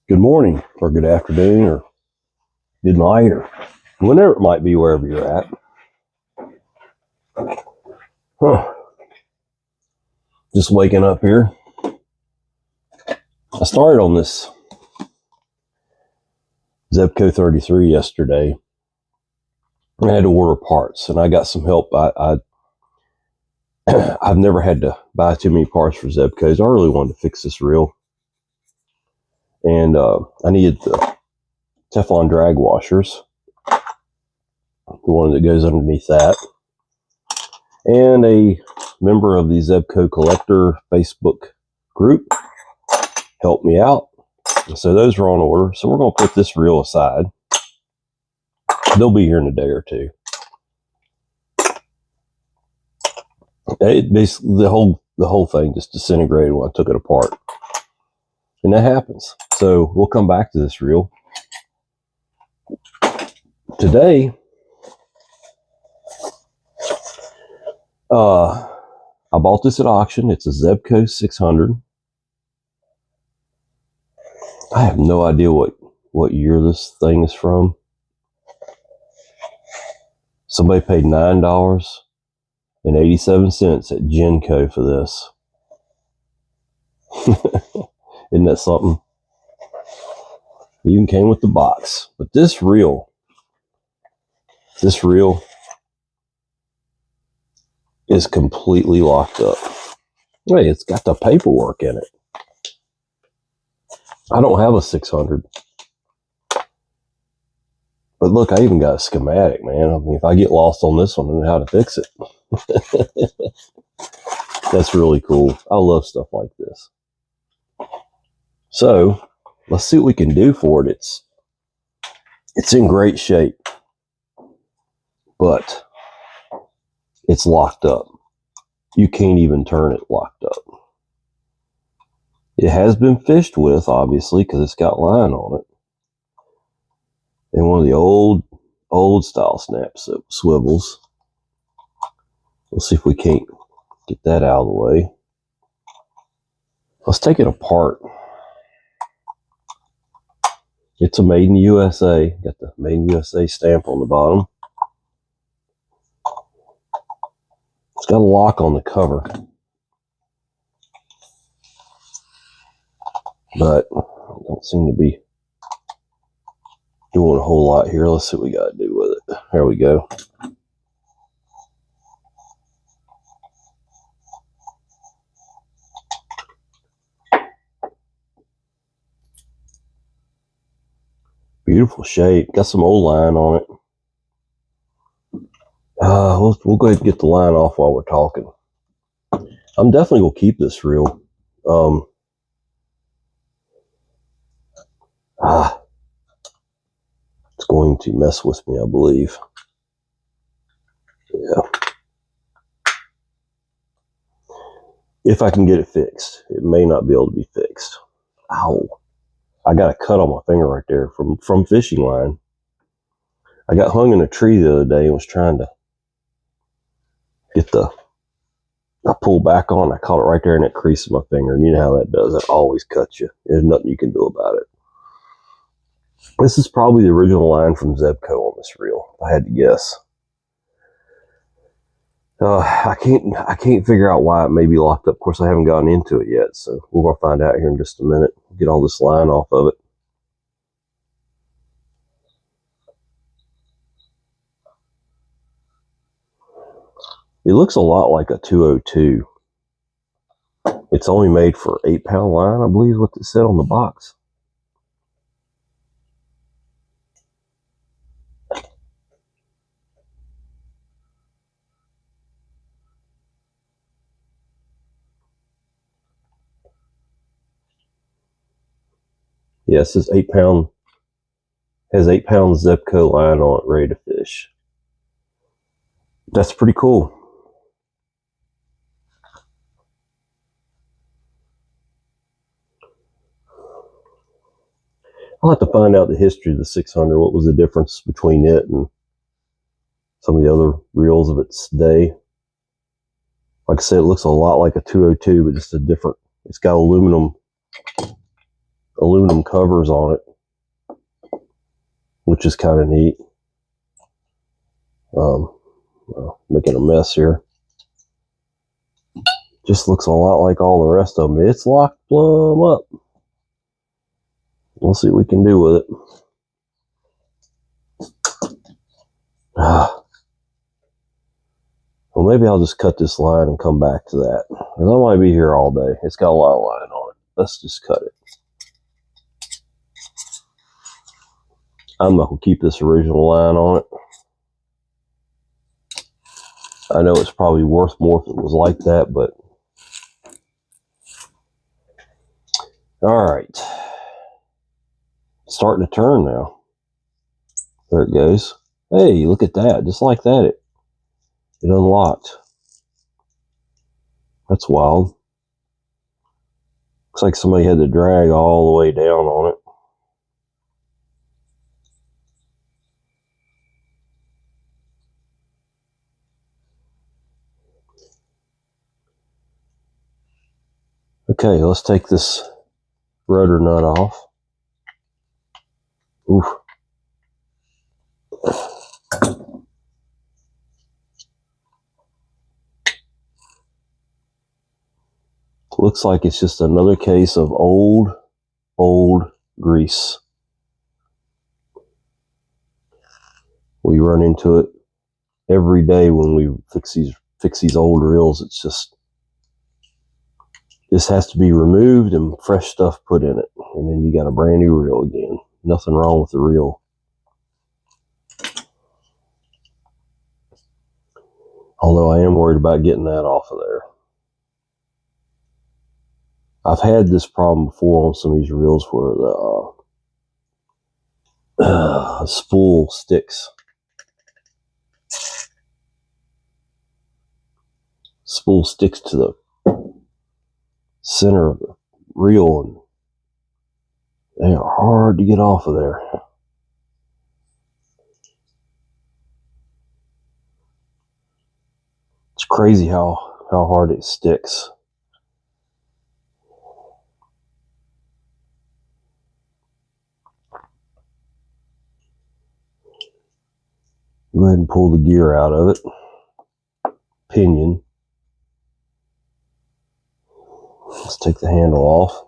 good morning or good afternoon or good night or whenever it might be wherever you're at. Just waking up here. I started on this ZEBCO 33 yesterday. I had to order parts and I got some help. I've never had to buy too many parts for ZEBCOs. I really wanted to fix this reel. And I needed the Teflon drag washers, the one that goes underneath that, and a member of the ZEBCO Collector Facebook group helped me out. And so those are on order. So we're going to put this reel aside. They'll be here in a day or two. It basically the whole thing just disintegrated when I took it apart. And that happens. So we'll come back to this reel. Today, I bought this at auction. It's a ZEBCO 600. I have no idea what year this thing is from. Somebody paid $9.87 at ZEBCO for this. Isn't that something? It even came with the box. But this reel is completely locked up. Hey, it's got the paperwork in it. I don't have a 600. But look, I even got a schematic, man. I mean, if I get lost on this one, I know how to fix it. That's really cool. I love stuff like this. So, let's see what we can do for it. It's in great shape, but it's locked up. You can't even turn it locked up. It has been fished with, obviously, because it's got line on it. And one of the old style snap swivels. We'll see if we can't get that out of the way. Let's take it apart. It's a Made in the USA. Got the Made in the USA stamp on the bottom. It's got a lock on the cover. But I don't seem to be doing a whole lot here. Let's see what we got to do with it. There we go. Beautiful shape. Got some old line on it. We'll go ahead and get the line off while we're talking. I'm definitely going to keep this reel. It's going to mess with me, I believe. Yeah. If I can get it fixed. It may not be able to be fixed. Ow. I got a cut on my finger right there from fishing line. I got hung in a tree the other day and was trying to get I pulled back on. I caught it right there in that crease of my finger. And you know how that does. It always cuts you. There's nothing you can do about it. This is probably the original line from ZEBCO on this reel, if I had to guess. I can't figure out why it may be locked up. Of course, I haven't gotten into it yet, so we're going to find out here in just a minute. Get all this line off of it. It looks a lot like a 202. It's only made for 8-pound line, I believe is what it said on the box. Yes, it's 8-pound. Has 8-pound ZEBCO line on it, ready to fish. That's pretty cool. I'll have to find out the history of the 600. What was the difference between it and some of the other reels of its day? Like I said, it looks a lot like a 202, but just a different. It's got aluminum aluminum covers on it, which is kind of neat. Well, making a mess here. Just looks a lot like all the rest of them. It's locked plumb up. We'll see what we can do with it. Well, maybe I'll just cut this line and come back to that. Because I might be here all day. It's got a lot of line on it. Let's just cut it. I'm not going to keep this original line on it. I know it's probably worth more if it was like that, but... Alright. Starting to turn now. There it goes. Hey, look at that. Just like that, it unlocked. That's wild. Looks like somebody had to drag all the way down on it. Okay, let's take this rotor nut off. Oof. Looks like it's just another case of old grease. We run into it every day when we fix these old reels. It's just, this has to be removed and fresh stuff put in it. And then you got a brand new reel again. Nothing wrong with the reel. Although I am worried about getting that off of there. I've had this problem before on some of these reels where the spool sticks. Spool sticks to the center of the reel, and they are hard to get off of there. It's crazy how hard it sticks. Go ahead and pull the gear out of it. Pinion. Let's take the handle off.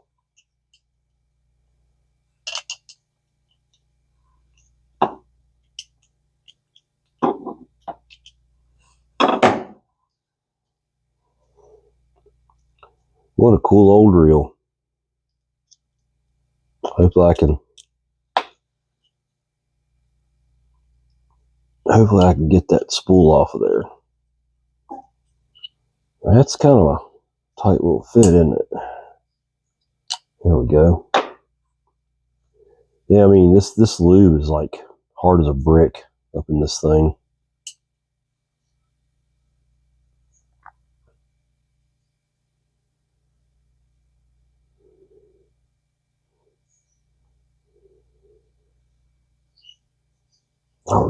What a cool old reel. Hopefully I can get that spool off of there. That's kind of a tight little fit, isn't it? There we go. Yeah, I mean, this lube is like hard as a brick up in this thing. I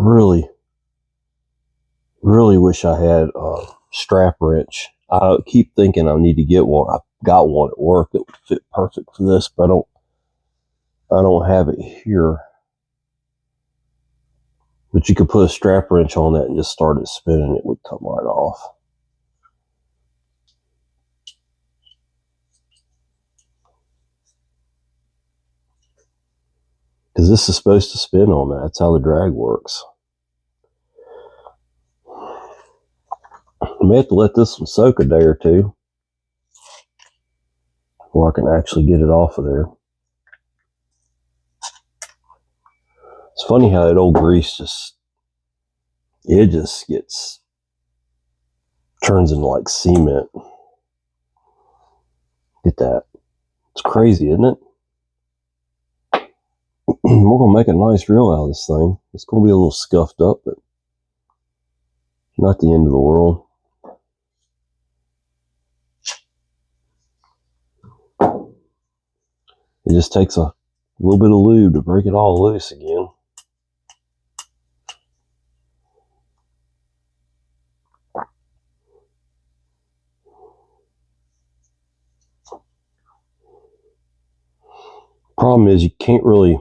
really wish I had a strap wrench. I keep thinking I need to get one. I've got one at work that would fit perfect for this, but I don't have it here. But you could put a strap wrench on that and just start it spinning. It would come right off. Because this is supposed to spin on that. That's how the drag works. I may have to let this one soak a day or two before I can actually get it off of there. It's funny how that old grease just turns into like cement. Get that. It's crazy, isn't it? We're going to make a nice reel out of this thing. It's going to be a little scuffed up, but not the end of the world. It just takes a little bit of lube to break it all loose again. Problem is you can't really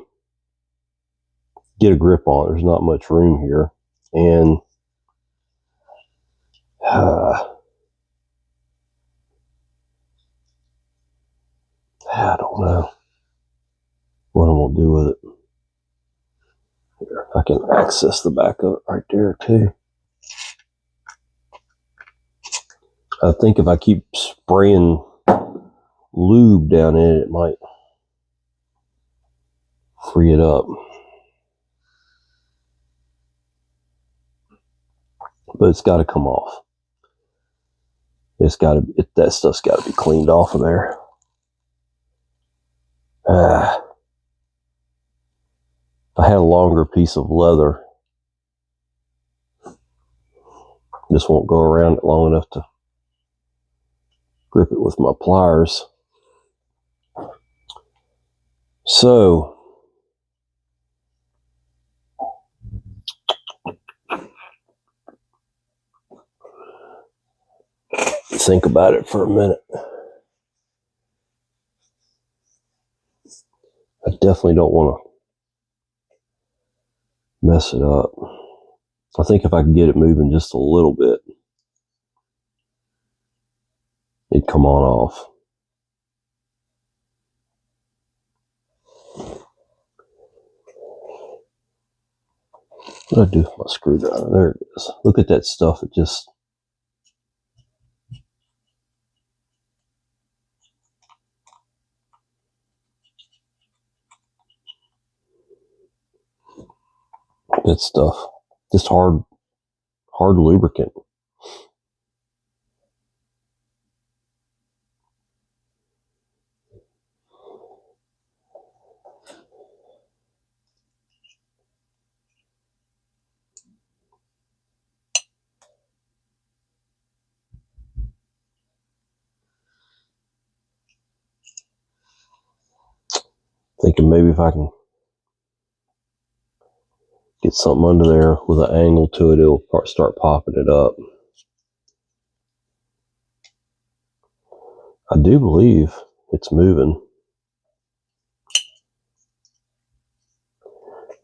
get a grip on it. There's not much room here. And I don't know what I'm going to do with it. Here, I can access the back of it right there too. I think if I keep spraying lube down in it, it might free it up. But it's got to come off. It's got to. That stuff's got to be cleaned off of there. If I had a longer piece of leather, this won't go around it long enough to grip it with my pliers. So think about it for a minute. I definitely don't want to mess it up. I think if I can get it moving just a little bit, it'd come on off. What do I do with my screwdriver? There it is. Look at that stuff. It just... that stuff. Just hard lubricant. Thinking maybe if I can get something under there with an angle to it, it'll start popping it up. I do believe it's moving.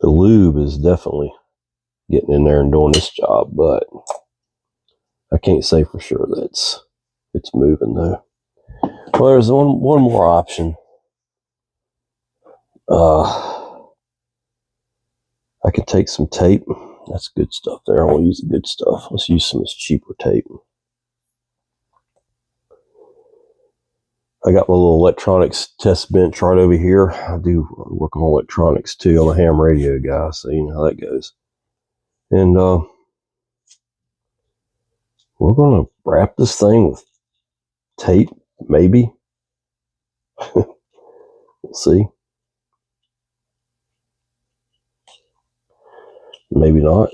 The lube is definitely getting in there and doing this job, but I can't say for sure that it's moving though. Well, there's one more option. I can take some tape. That's good stuff there. I want to use the good stuff. Let's use some of this cheaper tape. I got my little electronics test bench right over here. I do work on electronics too. I'm a ham radio guy, so you know how that goes. And we're going to wrap this thing with tape, maybe. We'll see. Maybe not.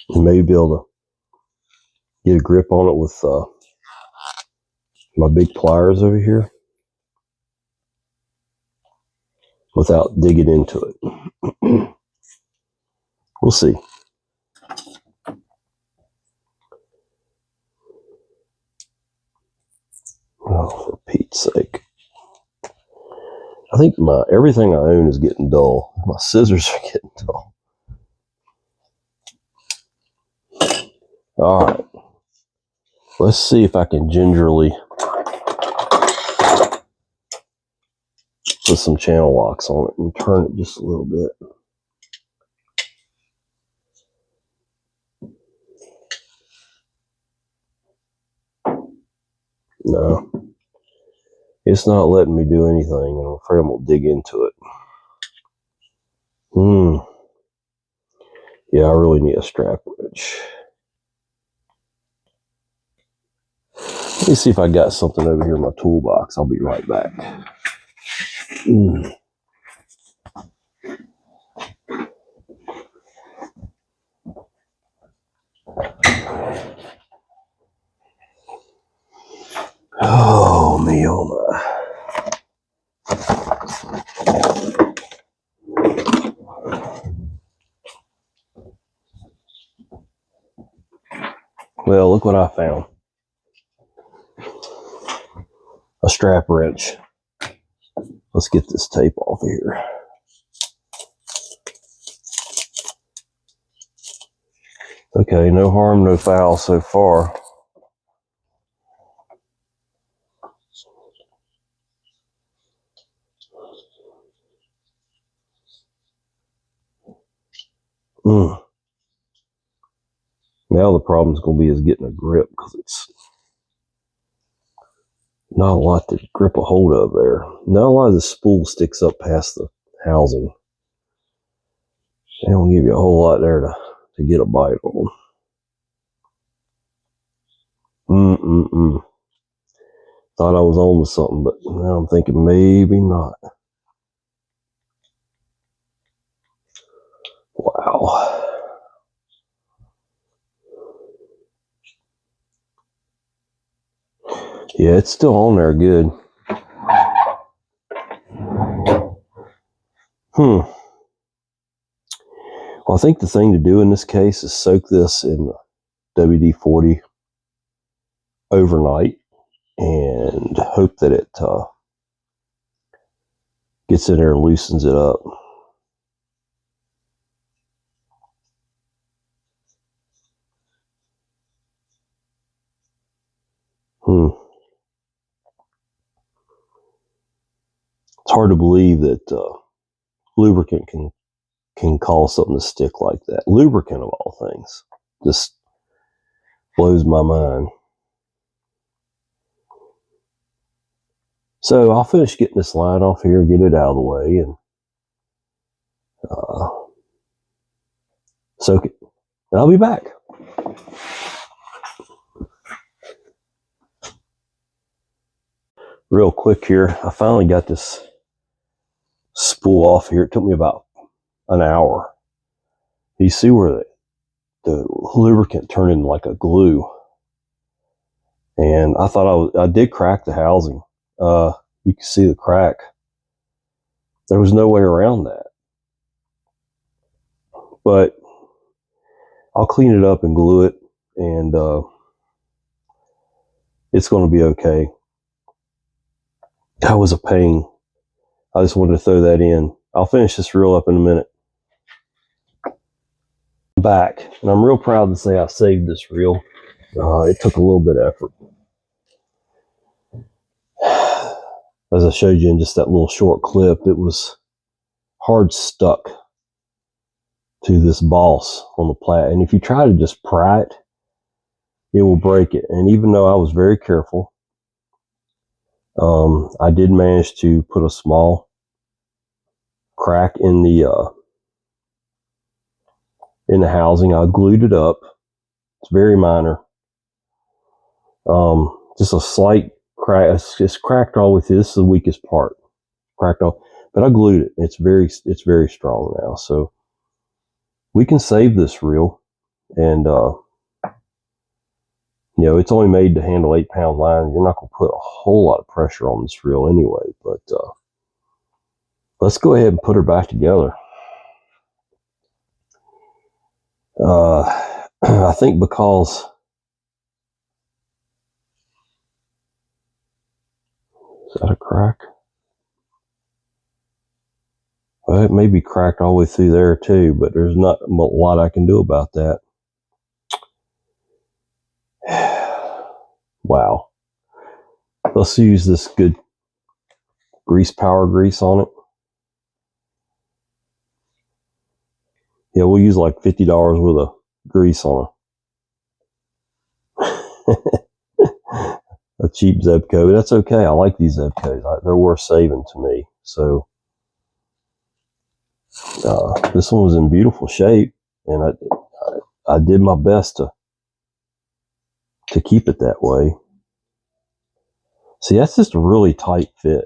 Maybe be able to get a grip on it with my big pliers over here without digging into it. We'll see. Oh, for Pete's sake. I think everything I own is getting dull. My scissors are getting dull. All right. Let's see if I can gingerly put some channel locks on it and turn it just a little bit. No, it's not letting me do anything, and I'm afraid I'm going to dig into it. Yeah, I really need a strap wrench. Let me see if I got something over here in my toolbox. I'll be right back. Oh, man. me on well, look what I found. A strap wrench. Let's get this tape off here. Okay, no harm, no foul so far. Now the problem's going to be is getting a grip, because it's not a lot to grip a hold of there. Not a lot of the spool sticks up past the housing. They don't give you a whole lot there to get a bite on. Thought I was on to something, but now I'm thinking maybe not. Wow. Yeah, it's still on there good. Well, I think the thing to do in this case is soak this in WD-40 overnight and hope that it gets in there and loosens it up. It's hard to believe that lubricant can cause something to stick like that. Lubricant of all things. Just blows my mind. So I'll finish getting this line off here, get it out of the way, and soak it. And I'll be back. Real quick here, I finally got this spool off here. It took me about an hour. You see where the lubricant turned into like a glue. And I thought I did crack the housing. You can see the crack. There was no way around that. But I'll clean it up and glue it, and it's going to be okay. That was a pain. I just wanted to throw that in. I'll finish this reel up in a minute. I'm back, and I'm real proud to say I saved this reel. It took a little bit of effort. As I showed you in just that little short clip, it was hard stuck to this boss on the plat. And if you try to just pry it, it will break it. And even though I was very careful, I did manage to put a small crack in the housing. I glued it up. It's very minor. Just a slight crack. It's cracked all the way through. This is the weakest part. Cracked off, but I glued it. It's very strong now. So we can save this reel, and you know, it's only made to handle 8-pound line. You're not going to put a whole lot of pressure on this reel anyway. But let's go ahead and put her back together. I think because is that a crack? Well, it may be cracked all the way through there too, but there's not a lot I can do about that. Wow. Let's use this good power grease on it. Yeah, we'll use like $50 worth of grease on a cheap ZEBCO, but that's okay. I like these ZEBCOs. They're worth saving to me. So this one was in beautiful shape, and I did my best to keep it that way. See, that's just a really tight fit.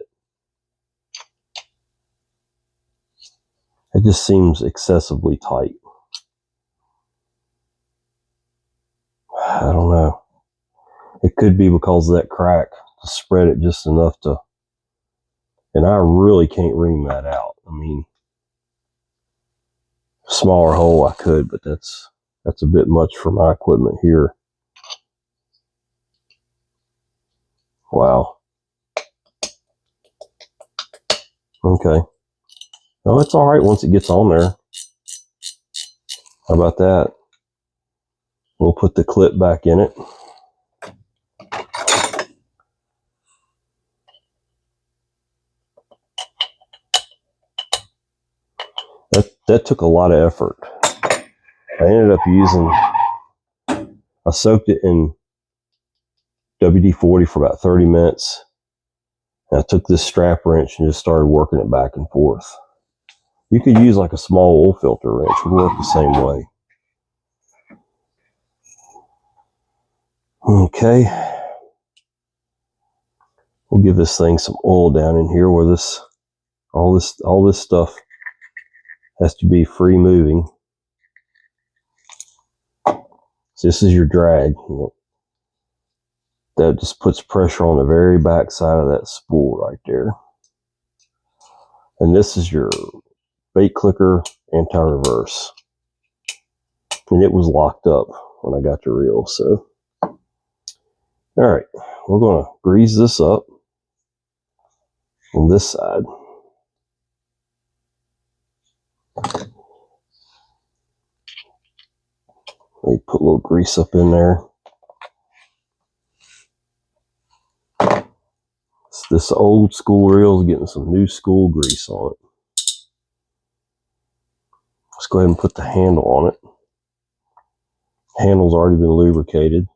It just seems excessively tight. I don't know. It could be because of that crack. to spread it just enough to, and I really can't ream that out. I mean, smaller hole I could, but that's a bit much for my equipment here. Wow. Okay. Well, it's all right once it gets on there. How about that? We'll put the clip back in it. That took a lot of effort. I ended up I soaked it in WD-40 for about 30 minutes. And I took this strap wrench and just started working it back and forth. You could use like a small oil filter wrench, it would work the same way. Okay. We'll give this thing some oil down in here where all this stuff has to be free moving. So this is your drag. That just puts pressure on the very back side of that spool right there. And this is your bait clicker anti-reverse. And it was locked up when I got the reel, so. All right, we're gonna grease this up on this side. Let me put a little grease up in there. This old school reel is getting some new school grease on it. Let's go ahead and put the handle on it. The handle's already been lubricated.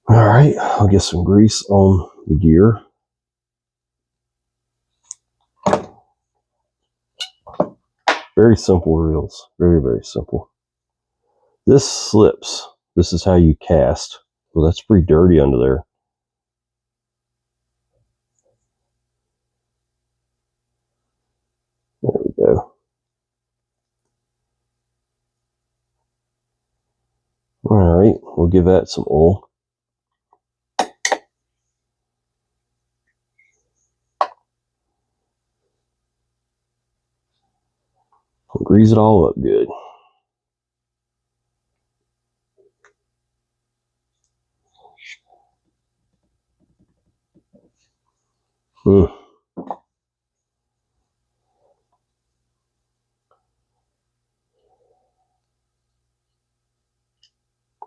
All right, I'll get some grease on the gear. Very simple reels, very, very simple. This slips. This is how you cast. Well, that's pretty dirty under there. There we go. All right, we'll give that some oil. We'll grease it all up good.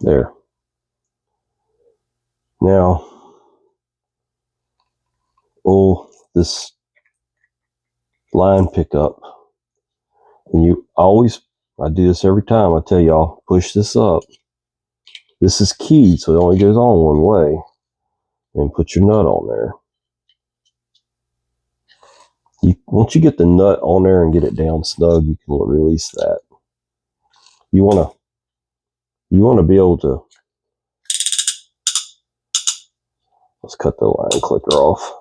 There. Now, this line pickup, and I do this every time. I tell y'all, push this up. This is keyed, so it only goes on one way. And put your nut on there. Once you get the nut on there and get it down snug, you can release that. You want to be able to. Let's cut the line clicker off.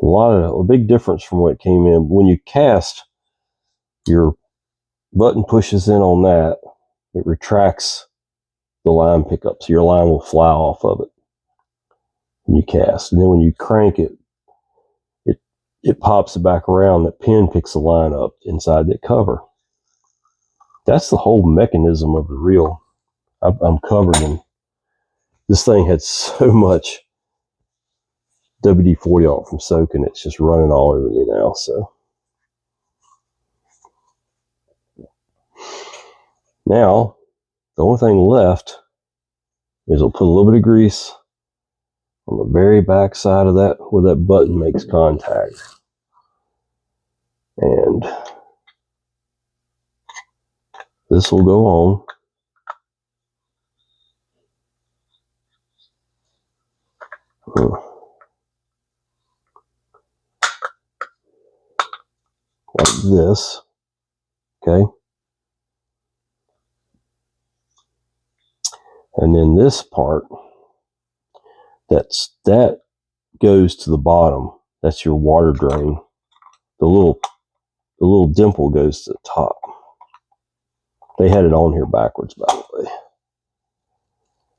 A big difference from what came in. When you cast, your button pushes in on that. It retracts the line pickup, so your line will fly off of it when you cast. And then when you crank it, it pops it back around. That pin picks the line up inside that cover. That's the whole mechanism of the reel. I'm covered in. This thing had so much WD-40 on it from soaking. It's just running all over me now. So now the only thing left is I'll put a little bit of grease on the very back side of that where that button makes contact. And this will go on. Like this. Okay. And then this part, that goes to the bottom. That's your water drain. The little dimple goes to the top. They had it on here backwards, by the way.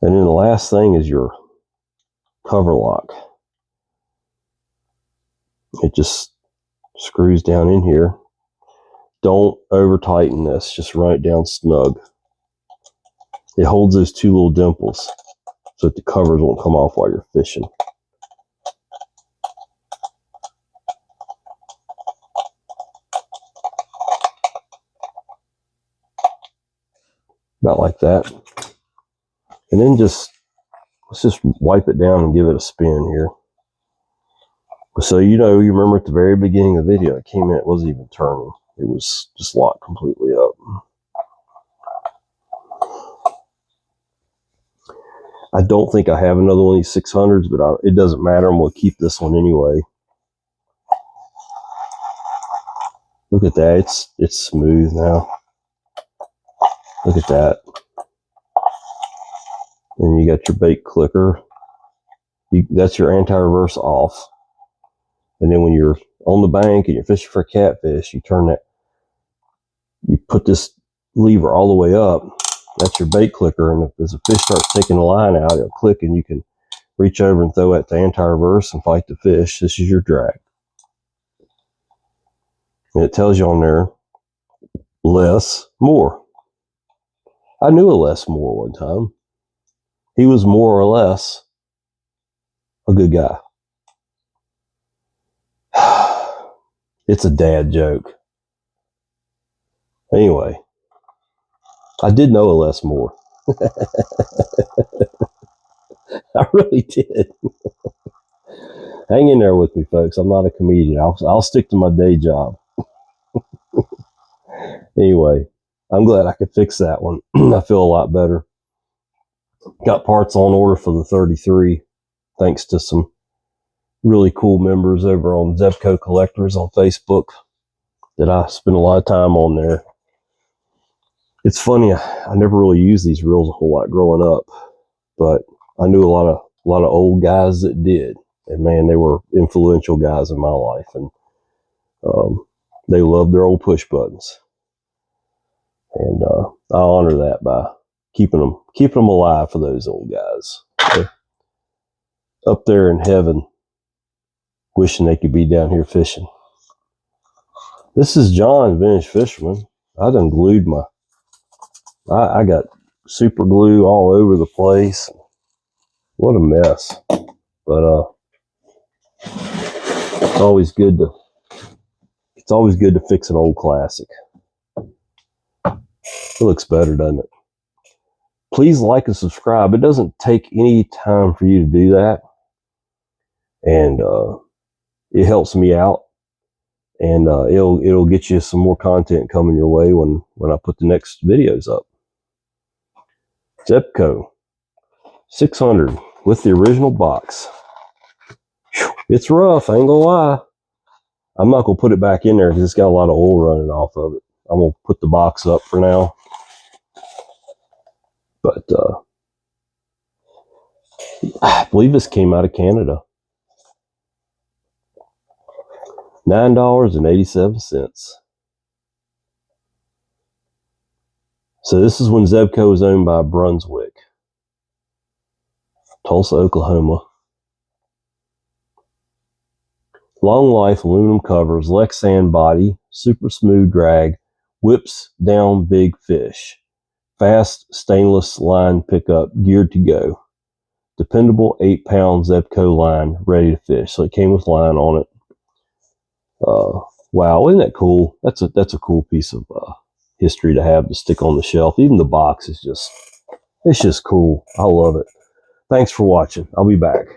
And then the last thing is your cover lock. It just screws down in here. Don't over tighten this, just run it down snug. It holds those two little dimples so that the covers won't come off while you're fishing. About like that. And then let's just wipe it down and give it a spin here. So you remember at the very beginning of the video, it came in, it wasn't even turning. It was just locked completely up. I don't think I have another one of these 600s, but it doesn't matter. I'm going to keep this one anyway. Look at that. It's smooth now. Look at that. And you got your bait clicker. That's your anti-reverse off. And then when you're on the bank and you're fishing for catfish, you put this lever all the way up. That's your bait clicker, and as the fish starts taking the line out, it'll click and you can reach over and throw at the anti-reverse and fight the fish. This is your drag. And it tells you on there, less, more. I knew a less, more one time. He was more or less a good guy. It's a dad joke. Anyway, I did know a less, more. I really did. Hang in there with me, folks. I'm not a comedian. I'll stick to my day job. Anyway, I'm glad I could fix that one. I feel a lot better. Got parts on order for the 33, thanks to some really cool members over on ZEBCO Collectors on Facebook that I spend a lot of time on there. It's funny, I never really used these reels a whole lot growing up, but I knew a lot of old guys that did, and man, they were influential guys in my life, and they loved their old push buttons, and I honor that by keeping them alive for those old guys. They're up there in heaven, wishing they could be down here fishing. This is John, Vintage Fisherman. I done glued I got super glue all over the place. What a mess. But it's always good to fix an old classic. It looks better, doesn't it? Please like and subscribe. It doesn't take any time for you to do that. And it helps me out. And it'll get you some more content coming your way when I put the next videos up. ZEBCO 600 with the original box. It's rough, I ain't gonna lie. I'm not gonna put it back in there because it's got a lot of oil running off of it. I'm gonna put the box up for now. But I believe this came out of Canada. $9.87. So this is when ZEBCO was owned by Brunswick, Tulsa, Oklahoma. Long life aluminum covers, Lexan body, super smooth drag, whips down big fish. Fast stainless line pickup, geared to go. Dependable 8-pound ZEBCO line, ready to fish. So it came with line on it. Wow, isn't that cool? That's a cool piece of history to have to stick on the shelf. Even the box is it's just cool. I love it. Thanks for watching. I'll be back.